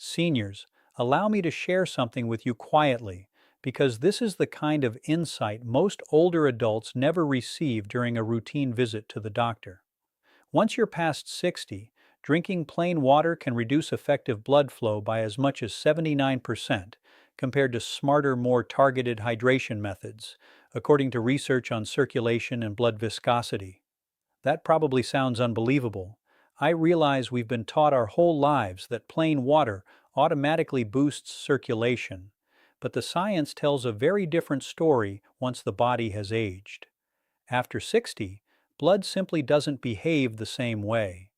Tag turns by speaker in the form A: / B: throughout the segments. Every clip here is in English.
A: Seniors, allow me to share something with you quietly, because this is the kind of insight most older adults never receive during a routine visit to the doctor. Once you're past 60, drinking plain water can reduce effective blood flow by as much as 79% compared to smarter, more targeted hydration methods, according to research on circulation and blood viscosity. That probably sounds unbelievable. I realize we've been taught our whole lives that plain water automatically boosts circulation, but the science tells a very different story once the body has aged. After 60, blood simply doesn't behave the same way.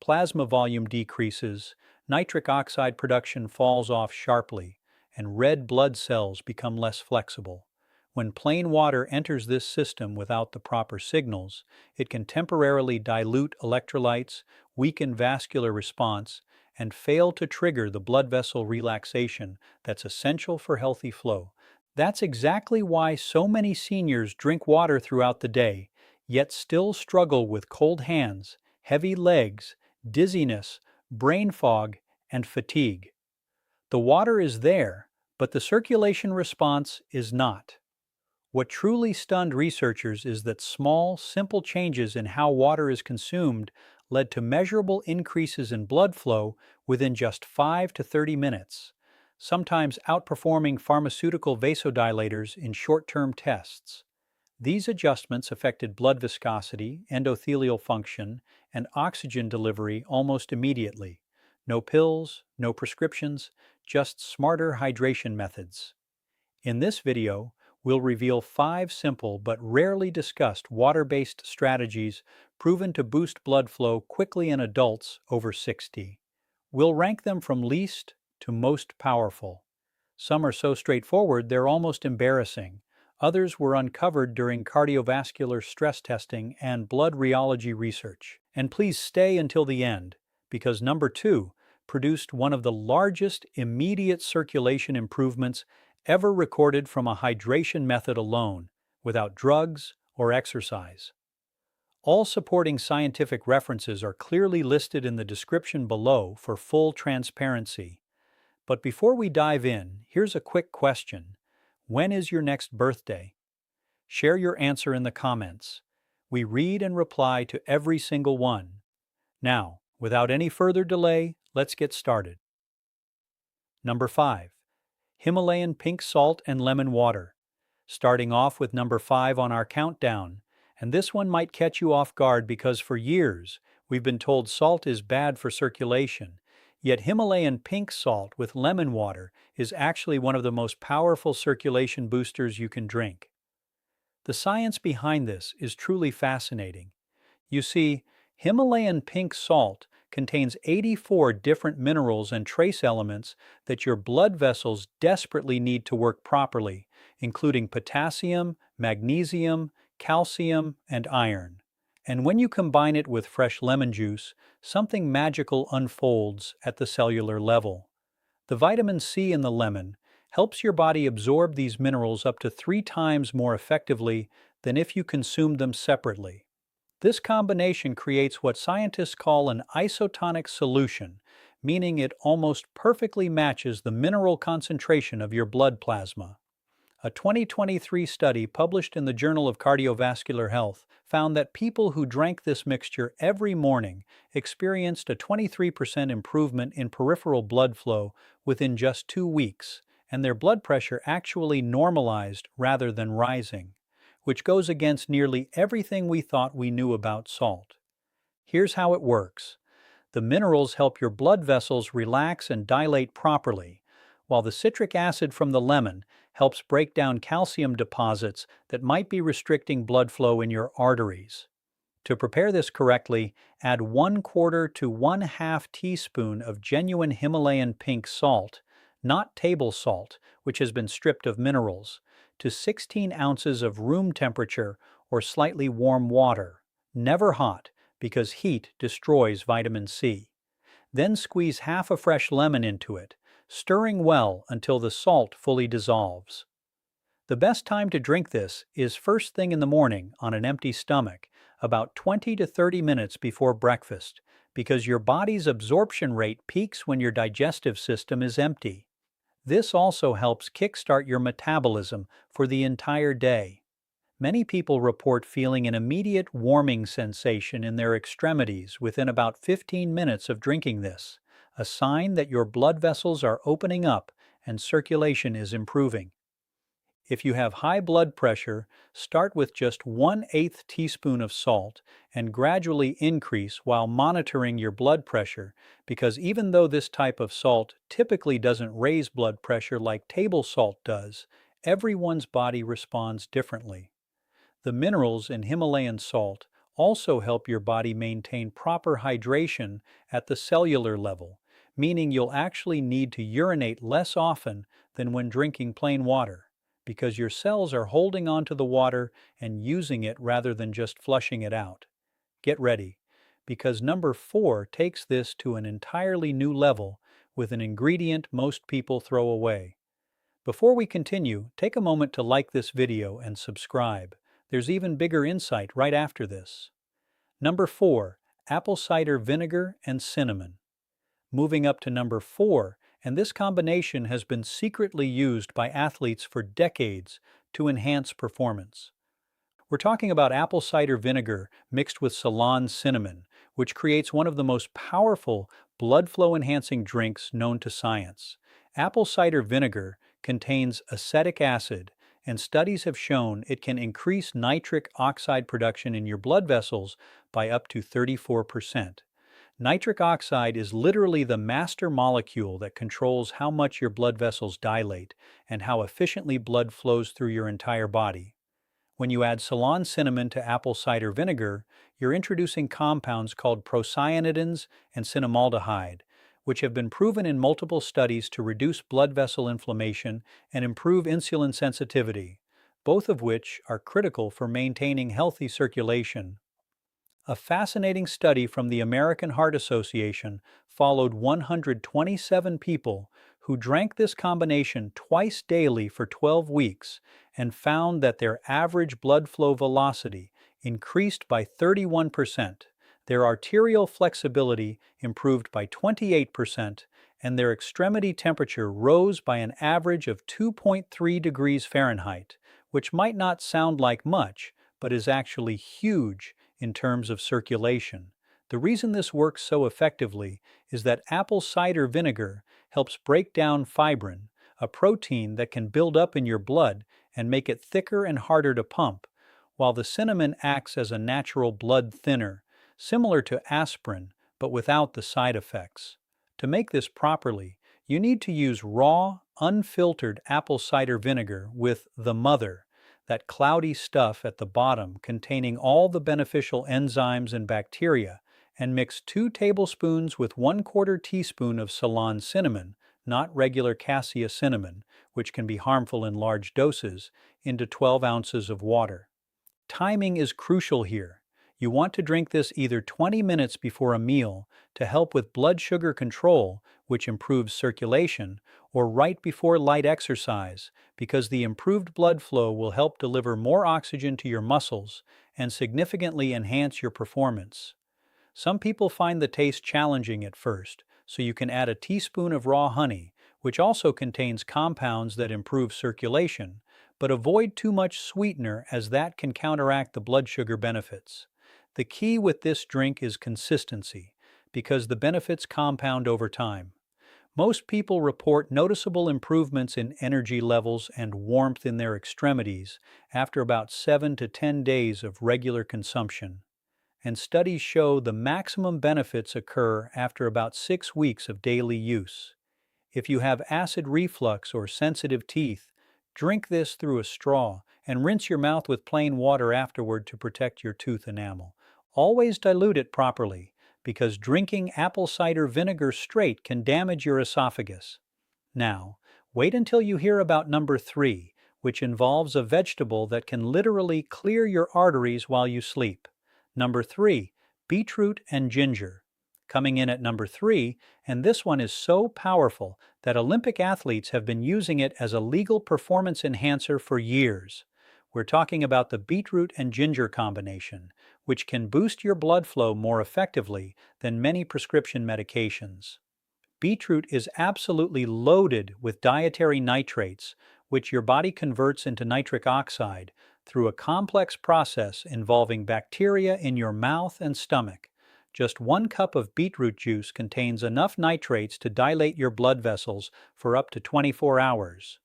A: Plasma volume decreases, nitric oxide production falls off sharply, and red blood cells become less flexible. When plain water enters this system without the proper signals, it can temporarily dilute electrolytes, weaken vascular response, and fail to trigger the blood vessel relaxation that's essential for healthy flow. That's exactly why so many seniors drink water throughout the day, yet still struggle with cold hands, heavy legs, dizziness, brain fog, and fatigue. The water is there, but the circulation response is not. What truly stunned researchers is that small, simple changes in how water is consumed led to measurable increases in blood flow within just 5 to 30 minutes, sometimes outperforming pharmaceutical vasodilators in short-term tests. These adjustments affected blood viscosity, endothelial function, and oxygen delivery almost immediately. No pills, no prescriptions, just smarter hydration methods. In this video, we'll reveal 5 simple but rarely discussed water-based strategies proven to boost blood flow quickly in adults over 60. We'll rank them from least to most powerful. Some are so straightforward they're almost embarrassing. Others were uncovered during cardiovascular stress testing and blood rheology research. And please stay until the end, because number 2 produced one of the largest immediate circulation improvements ever recorded from a hydration method alone, without drugs or exercise. All supporting scientific references are clearly listed in the description below for full transparency. But before we dive in, here's a quick question. When is your next birthday? Share your answer in the comments. We read and reply to every single one. Now, without any further delay, let's get started. Number 5. Himalayan pink salt and lemon water. Starting off with number 5 on our countdown, and this one might catch you off guard because for years we've been told salt is bad for circulation, yet Himalayan pink salt with lemon water is actually one of the most powerful circulation boosters you can drink. The science behind this is truly fascinating. You see, Himalayan pink salt contains 84 different minerals and trace elements that your blood vessels desperately need to work properly, including potassium, magnesium, calcium, and iron. And when you combine it with fresh lemon juice, something magical unfolds at the cellular level. The vitamin C in the lemon helps your body absorb these minerals up to 3 times more effectively than if you consumed them separately. This combination creates what scientists call an isotonic solution, meaning it almost perfectly matches the mineral concentration of your blood plasma. A 2023 study published in the Journal of Cardiovascular Health found that people who drank this mixture every morning experienced a 23% improvement in peripheral blood flow within just 2 weeks, and their blood pressure actually normalized rather than rising, which goes against nearly everything we thought we knew about salt. Here's how it works. The minerals help your blood vessels relax and dilate properly, while the citric acid from the lemon helps break down calcium deposits that might be restricting blood flow in your arteries. To prepare this correctly, add 1/4 to 1/2 teaspoon of genuine Himalayan pink salt, not table salt, which has been stripped of minerals, to 16 ounces of room temperature or slightly warm water, never hot, because heat destroys vitamin C. Then squeeze half a fresh lemon into it, stirring well until the salt fully dissolves. The best time to drink this is first thing in the morning on an empty stomach, about 20 to 30 minutes before breakfast, because your body's absorption rate peaks when your digestive system is empty. This also helps kickstart your metabolism for the entire day. Many people report feeling an immediate warming sensation in their extremities within about 15 minutes of drinking this, a sign that your blood vessels are opening up and circulation is improving. If you have high blood pressure, start with just 1/8 teaspoon of salt and gradually increase while monitoring your blood pressure, because even though this type of salt typically doesn't raise blood pressure like table salt does, everyone's body responds differently. The minerals in Himalayan salt also help your body maintain proper hydration at the cellular level, meaning you'll actually need to urinate less often than when drinking plain water, because your cells are holding onto the water and using it rather than just flushing it out. Get ready, because number 4 takes this to an entirely new level with an ingredient most people throw away. Before we continue, take a moment to like this video and subscribe. There's even bigger insight right after this. Number 4, apple cider vinegar and cinnamon. Moving up to number 4, and this combination has been secretly used by athletes for decades to enhance performance. We're talking about apple cider vinegar mixed with Ceylon cinnamon, which creates one of the most powerful blood flow enhancing drinks known to science. Apple cider vinegar contains acetic acid, and studies have shown it can increase nitric oxide production in your blood vessels by up to 34%. Nitric oxide is literally the master molecule that controls how much your blood vessels dilate and how efficiently blood flows through your entire body. When you add Ceylon cinnamon to apple cider vinegar, you're introducing compounds called procyanidins and cinnamaldehyde, which have been proven in multiple studies to reduce blood vessel inflammation and improve insulin sensitivity, both of which are critical for maintaining healthy circulation. A fascinating study from the American Heart Association followed 127 people who drank this combination twice daily for 12 weeks and found that their average blood flow velocity increased by 31%, their arterial flexibility improved by 28%, and their extremity temperature rose by an average of 2.3 degrees Fahrenheit, which might not sound like much, but is actually huge in terms of circulation. The reason this works so effectively is that apple cider vinegar helps break down fibrin, a protein that can build up in your blood and make it thicker and harder to pump, while the cinnamon acts as a natural blood thinner, similar to aspirin, but without the side effects. To make this properly, you need to use raw, unfiltered apple cider vinegar with the mother, that cloudy stuff at the bottom containing all the beneficial enzymes and bacteria, and mix 2 tablespoons with 1/4 teaspoon of Ceylon cinnamon, not regular cassia cinnamon, which can be harmful in large doses, into 12 ounces of water. Timing is crucial here. You want to drink this either 20 minutes before a meal to help with blood sugar control, which improves circulation, or right before light exercise, because the improved blood flow will help deliver more oxygen to your muscles and significantly enhance your performance. Some people find the taste challenging at first, so you can add a teaspoon of raw honey, which also contains compounds that improve circulation, but avoid too much sweetener as that can counteract the blood sugar benefits. The key with this drink is consistency, because the benefits compound over time. Most people report noticeable improvements in energy levels and warmth in their extremities after about 7 to 10 days of regular consumption. And studies show the maximum benefits occur after about 6 weeks of daily use. If you have acid reflux or sensitive teeth, drink this through a straw and rinse your mouth with plain water afterward to protect your tooth enamel. Always dilute it properly, because drinking apple cider vinegar straight can damage your esophagus. Now, wait until you hear about number 3, which involves a vegetable that can literally clear your arteries while you sleep. Number 3, beetroot and ginger. Coming in at number 3, and this one is so powerful that Olympic athletes have been using it as a legal performance enhancer for years. We're talking about the beetroot and ginger combination, which can boost your blood flow more effectively than many prescription medications. Beetroot is absolutely loaded with dietary nitrates, which your body converts into nitric oxide through a complex process involving bacteria in your mouth and stomach. Just 1 cup of beetroot juice contains enough nitrates to dilate your blood vessels for up to 24 hours.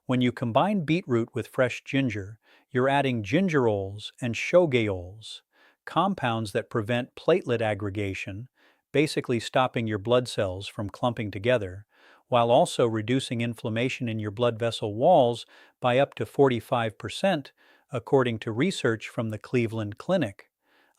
A: When you combine beetroot with fresh ginger, you're adding gingerols and shogaols, compounds that prevent platelet aggregation, basically stopping your blood cells from clumping together, while also reducing inflammation in your blood vessel walls by up to 45%, according to research from the Cleveland Clinic.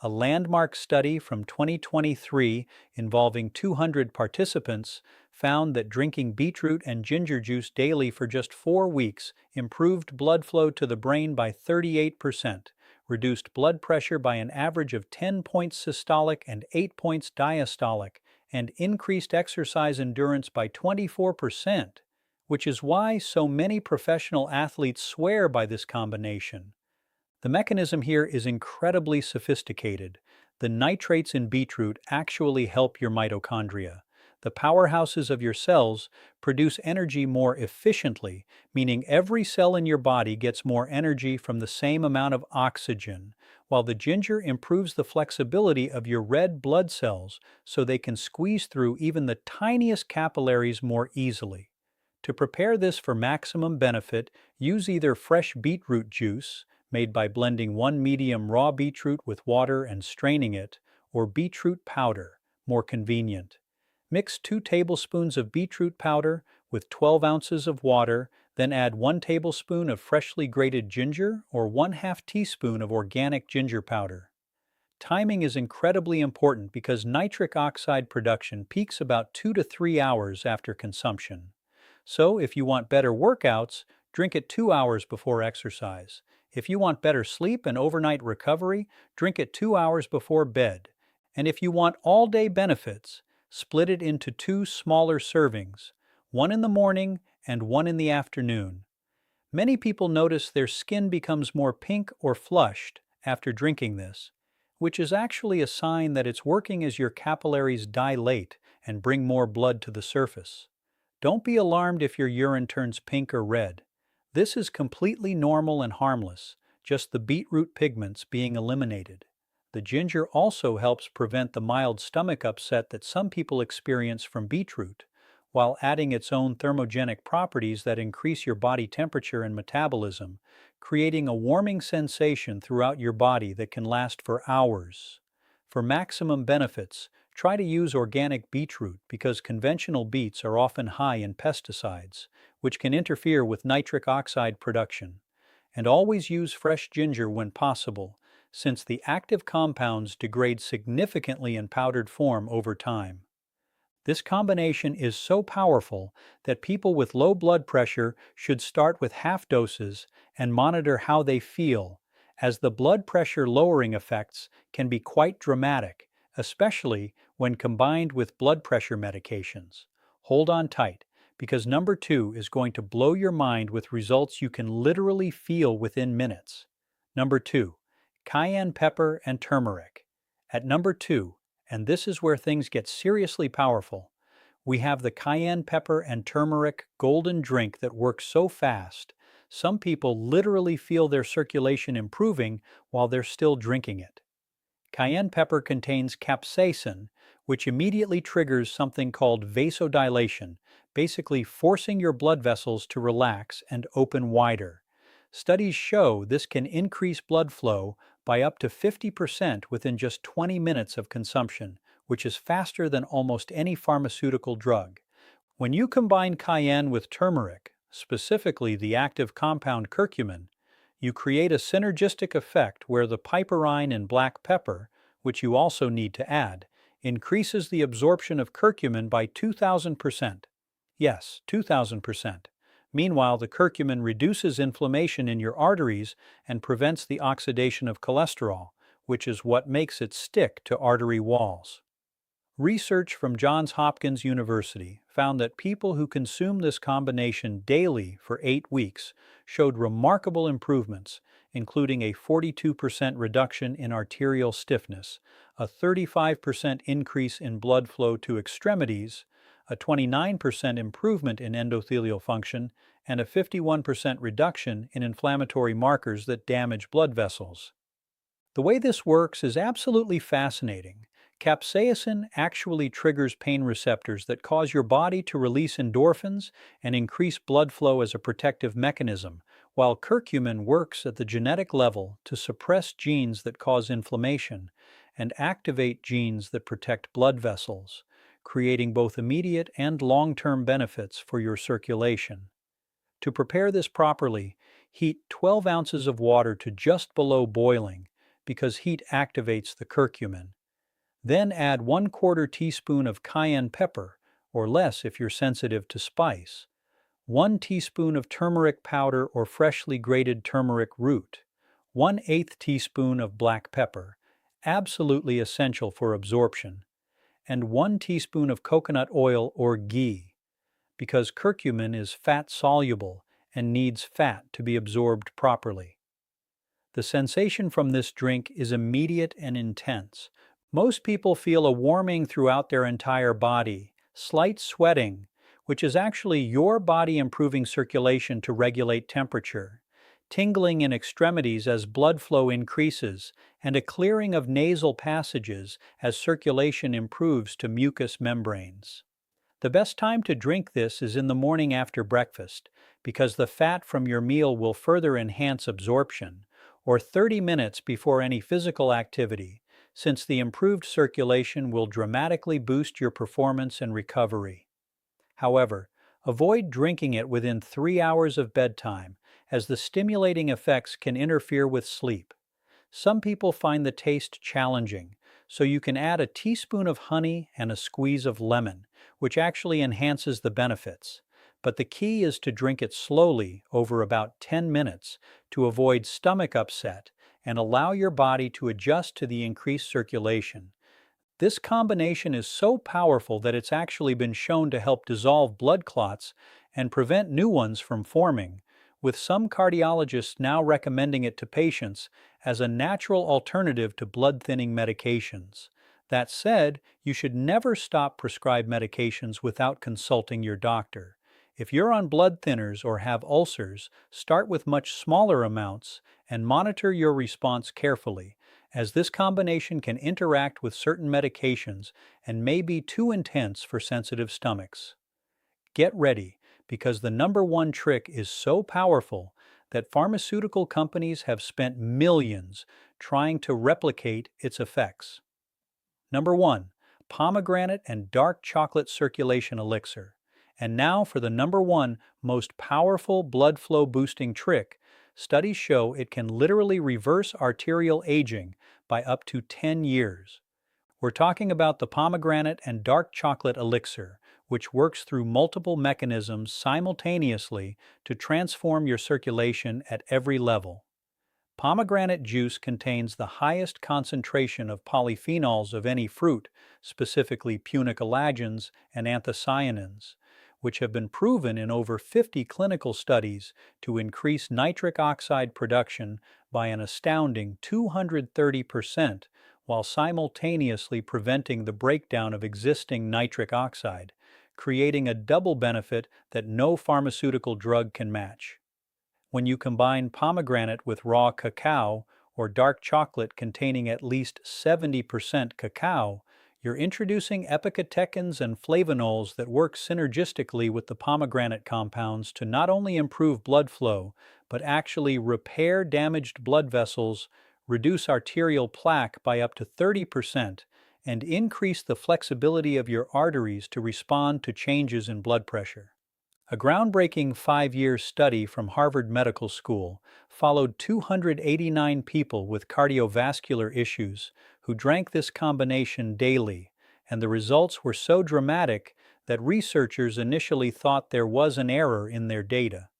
A: A landmark study from 2023 involving 200 participants found that drinking beetroot and ginger juice daily for just 4 weeks improved blood flow to the brain by 38%, reduced blood pressure by an average of 10 points systolic and 8 points diastolic, and increased exercise endurance by 24%, which is why so many professional athletes swear by this combination. The mechanism here is incredibly sophisticated. The nitrates in beetroot actually help your mitochondria. The powerhouses of your cells produce energy more efficiently, meaning every cell in your body gets more energy from the same amount of oxygen, while the ginger improves the flexibility of your red blood cells so they can squeeze through even the tiniest capillaries more easily. To prepare this for maximum benefit, use either fresh beetroot juice, made by blending 1 medium raw beetroot with water and straining it, or beetroot powder, more convenient. Mix 2 tablespoons of beetroot powder with 12 ounces of water, then add 1 tablespoon of freshly grated ginger or 1/2 teaspoon of organic ginger powder. Timing is incredibly important because nitric oxide production peaks about 2 to 3 hours after consumption. So, if you want better workouts, drink it 2 hours before exercise. If you want better sleep and overnight recovery, drink it 2 hours before bed. And if you want all-day benefits, split it into 2 smaller servings, one in the morning and one in the afternoon. Many people notice their skin becomes more pink or flushed after drinking this, which is actually a sign that it's working as your capillaries dilate and bring more blood to the surface. Don't be alarmed if your urine turns pink or red. This is completely normal and harmless, just the beetroot pigments being eliminated. The ginger also helps prevent the mild stomach upset that some people experience from beetroot, while adding its own thermogenic properties that increase your body temperature and metabolism, creating a warming sensation throughout your body that can last for hours. For maximum benefits, try to use organic beetroot because conventional beets are often high in pesticides, which can interfere with nitric oxide production. And always use fresh ginger when possible, since the active compounds degrade significantly in powdered form over time. This combination is so powerful that people with low blood pressure should start with half doses and monitor how they feel, as the blood pressure lowering effects can be quite dramatic, especially when combined with blood pressure medications. Hold on tight, because number 2 is going to blow your mind with results you can literally feel within minutes. Number 2, cayenne pepper and turmeric. At number 2, and this is where things get seriously powerful, we have the cayenne pepper and turmeric golden drink that works so fast, some people literally feel their circulation improving while they're still drinking it. Cayenne pepper contains capsaicin, which immediately triggers something called vasodilation, basically forcing your blood vessels to relax and open wider. Studies show this can increase blood flow by up to 50% within just 20 minutes of consumption, which is faster than almost any pharmaceutical drug. When you combine cayenne with turmeric, specifically the active compound curcumin, you create a synergistic effect where the piperine in black pepper, which you also need to add, increases the absorption of curcumin by 2,000%. Yes, 2,000%. Meanwhile, the curcumin reduces inflammation in your arteries and prevents the oxidation of cholesterol, which is what makes it stick to artery walls. Research from Johns Hopkins University found that people who consume this combination daily for 8 weeks showed remarkable improvements, including a 42% reduction in arterial stiffness, a 35% increase in blood flow to extremities, a 29% improvement in endothelial function, and a 51% reduction in inflammatory markers that damage blood vessels. The way this works is absolutely fascinating. Capsaicin actually triggers pain receptors that cause your body to release endorphins and increase blood flow as a protective mechanism, while curcumin works at the genetic level to suppress genes that cause inflammation and activate genes that protect blood vessels, creating both immediate and long-term benefits for your circulation. To prepare this properly, heat 12 ounces of water to just below boiling because heat activates the curcumin. Then add 1/4 teaspoon of cayenne pepper, or less if you're sensitive to spice, 1 teaspoon of turmeric powder or freshly grated turmeric root, 1/8 teaspoon of black pepper, absolutely essential for absorption, and 1 teaspoon of coconut oil or ghee, because curcumin is fat-soluble and needs fat to be absorbed properly. The sensation from this drink is immediate and intense. Most people feel a warming throughout their entire body, slight sweating, which is actually your body improving circulation to regulate temperature, tingling in extremities as blood flow increases, and a clearing of nasal passages as circulation improves to mucous membranes. The best time to drink this is in the morning after breakfast, because the fat from your meal will further enhance absorption, or 30 minutes before any physical activity, since the improved circulation will dramatically boost your performance and recovery. However, avoid drinking it within 3 hours of bedtime, as the stimulating effects can interfere with sleep. Some people find the taste challenging, so you can add a teaspoon of honey and a squeeze of lemon, which actually enhances the benefits. But the key is to drink it slowly over about 10 minutes to avoid stomach upset and allow your body to adjust to the increased circulation. This combination is so powerful that it's actually been shown to help dissolve blood clots and prevent new ones from forming, with some cardiologists now recommending it to patients as a natural alternative to blood-thinning medications. That said, you should never stop prescribed medications without consulting your doctor. If you're on blood thinners or have ulcers, start with much smaller amounts and monitor your response carefully, as this combination can interact with certain medications and may be too intense for sensitive stomachs. Get ready, because the #1 trick is so powerful that pharmaceutical companies have spent millions trying to replicate its effects. Number 1. Pomegranate and dark chocolate circulation elixir. And now for the #1 most powerful blood flow boosting trick. Studies show it can literally reverse arterial aging by up to 10 years. We're talking about the pomegranate and dark chocolate elixir, which works through multiple mechanisms simultaneously to transform your circulation at every level. Pomegranate juice contains the highest concentration of polyphenols of any fruit, specifically punicolagens and anthocyanins, which have been proven in over 50 clinical studies to increase nitric oxide production by an astounding 230%, while simultaneously preventing the breakdown of existing nitric oxide, creating a double benefit that no pharmaceutical drug can match. When you combine pomegranate with raw cacao or dark chocolate containing at least 70% cacao, you're introducing epicatechins and flavonols that work synergistically with the pomegranate compounds to not only improve blood flow, but actually repair damaged blood vessels, reduce arterial plaque by up to 30%, and increase the flexibility of your arteries to respond to changes in blood pressure. A groundbreaking 5-year study from Harvard Medical School followed 289 people with cardiovascular issues who drank this combination daily, and the results were so dramatic that researchers initially thought there was an error in their data.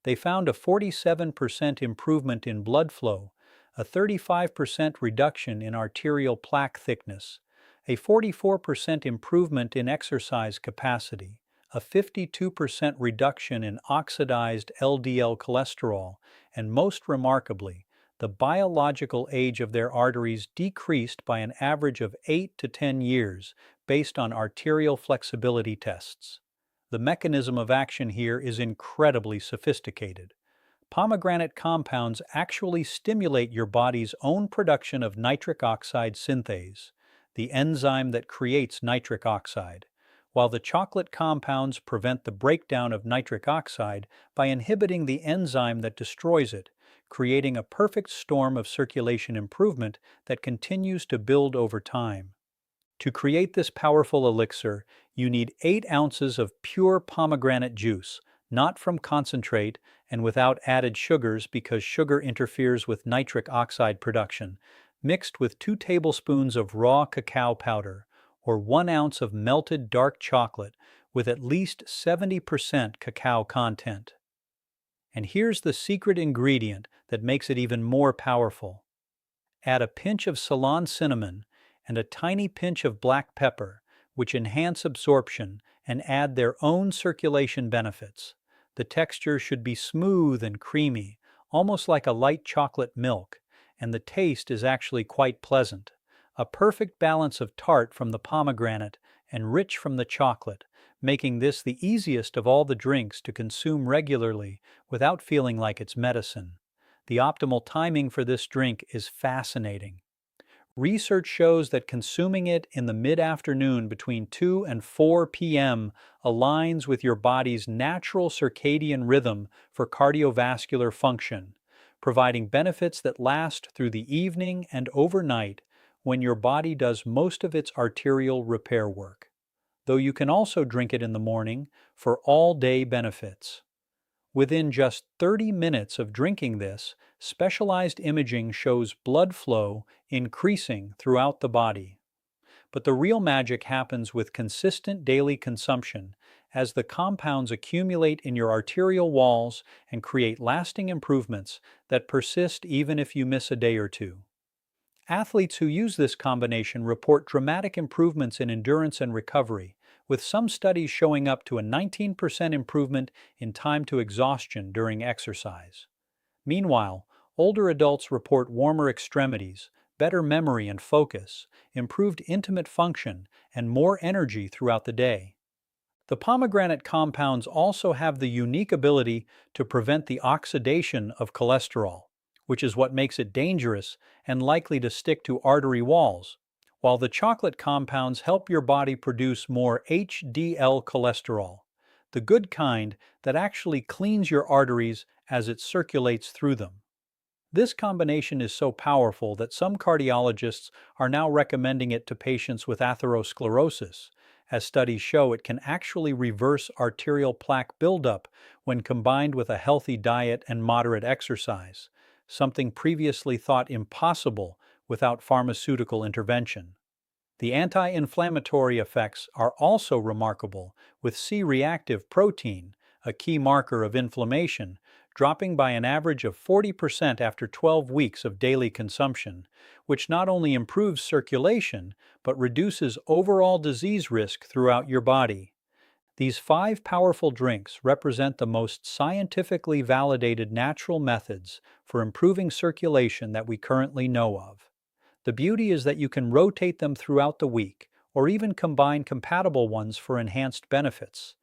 A: They found a 47% improvement in blood flow, a 35% reduction in arterial plaque thickness, a 44% improvement in exercise capacity, a 52% reduction in oxidized LDL cholesterol, and most remarkably, the biological age of their arteries decreased by an average of 8 to 10 years based on arterial flexibility tests. The mechanism of action here is incredibly sophisticated. Pomegranate compounds actually stimulate your body's own production of nitric oxide synthase, the enzyme that creates nitric oxide, while the chocolate compounds prevent the breakdown of nitric oxide by inhibiting the enzyme that destroys it, creating a perfect storm of circulation improvement that continues to build over time. To create this powerful elixir, you need 8 ounces of pure pomegranate juice, not from concentrate and without added sugars because sugar interferes with nitric oxide production, mixed with 2 tablespoons of raw cacao powder, or 1 ounce of melted dark chocolate with at least 70% cacao content. And here's the secret ingredient that makes it even more powerful. Add a pinch of Ceylon cinnamon and a tiny pinch of black pepper, which enhance absorption and add their own circulation benefits. The texture should be smooth and creamy, almost like a light chocolate milk, and the taste is actually quite pleasant. A perfect balance of tart from the pomegranate and rich from the chocolate, making this the easiest of all the drinks to consume regularly without feeling like it's medicine. The optimal timing for this drink is fascinating. Research shows that consuming it in the mid-afternoon between 2 and 4 p.m. aligns with your body's natural circadian rhythm for cardiovascular function, providing benefits that last through the evening and overnight when your body does most of its arterial repair work, though you can also drink it in the morning for all-day benefits. Within just 30 minutes of drinking this, specialized imaging shows blood flow increasing throughout the body. But the real magic happens with consistent daily consumption as the compounds accumulate in your arterial walls and create lasting improvements that persist even if you miss a day or two. Athletes who use this combination report dramatic improvements in endurance and recovery, with some studies showing up to a 19% improvement in time to exhaustion during exercise. Meanwhile, older adults report warmer extremities, better memory and focus, improved intimate function, and more energy throughout the day. The pomegranate compounds also have the unique ability to prevent the oxidation of cholesterol, which is what makes it dangerous and likely to stick to artery walls, while the chocolate compounds help your body produce more HDL cholesterol, the good kind that actually cleans your arteries as it circulates through them. This combination is so powerful that some cardiologists are now recommending it to patients with atherosclerosis, as studies show it can actually reverse arterial plaque buildup when combined with a healthy diet and moderate exercise, something previously thought impossible without pharmaceutical intervention. The anti-inflammatory effects are also remarkable, with C-reactive protein, a key marker of inflammation, dropping by an average of 40% after 12 weeks of daily consumption, which not only improves circulation but reduces overall disease risk throughout your body. These 5 powerful drinks represent the most scientifically validated natural methods for improving circulation that we currently know of. The beauty is that you can rotate them throughout the week, or even combine compatible ones for enhanced benefits,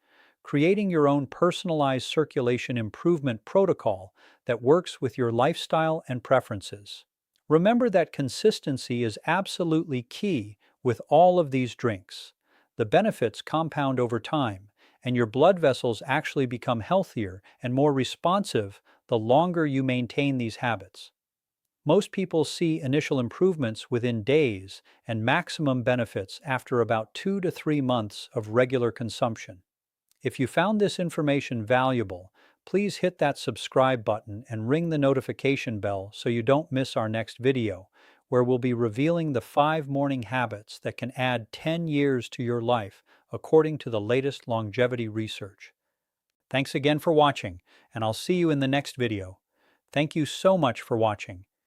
A: creating your own personalized circulation improvement protocol that works with your lifestyle and preferences. Remember that consistency is absolutely key with all of these drinks. The benefits compound over time, and your blood vessels actually become healthier and more responsive the longer you maintain these habits. Most people see initial improvements within days and maximum benefits after about 2 to 3 months of regular consumption. If you found this information valuable, please hit that subscribe button and ring the notification bell so you don't miss our next video, where we'll be revealing the 5 morning habits that can add 10 years to your life according to the latest longevity research. Thanks again for watching, and I'll see you in the next video. Thank you so much for watching,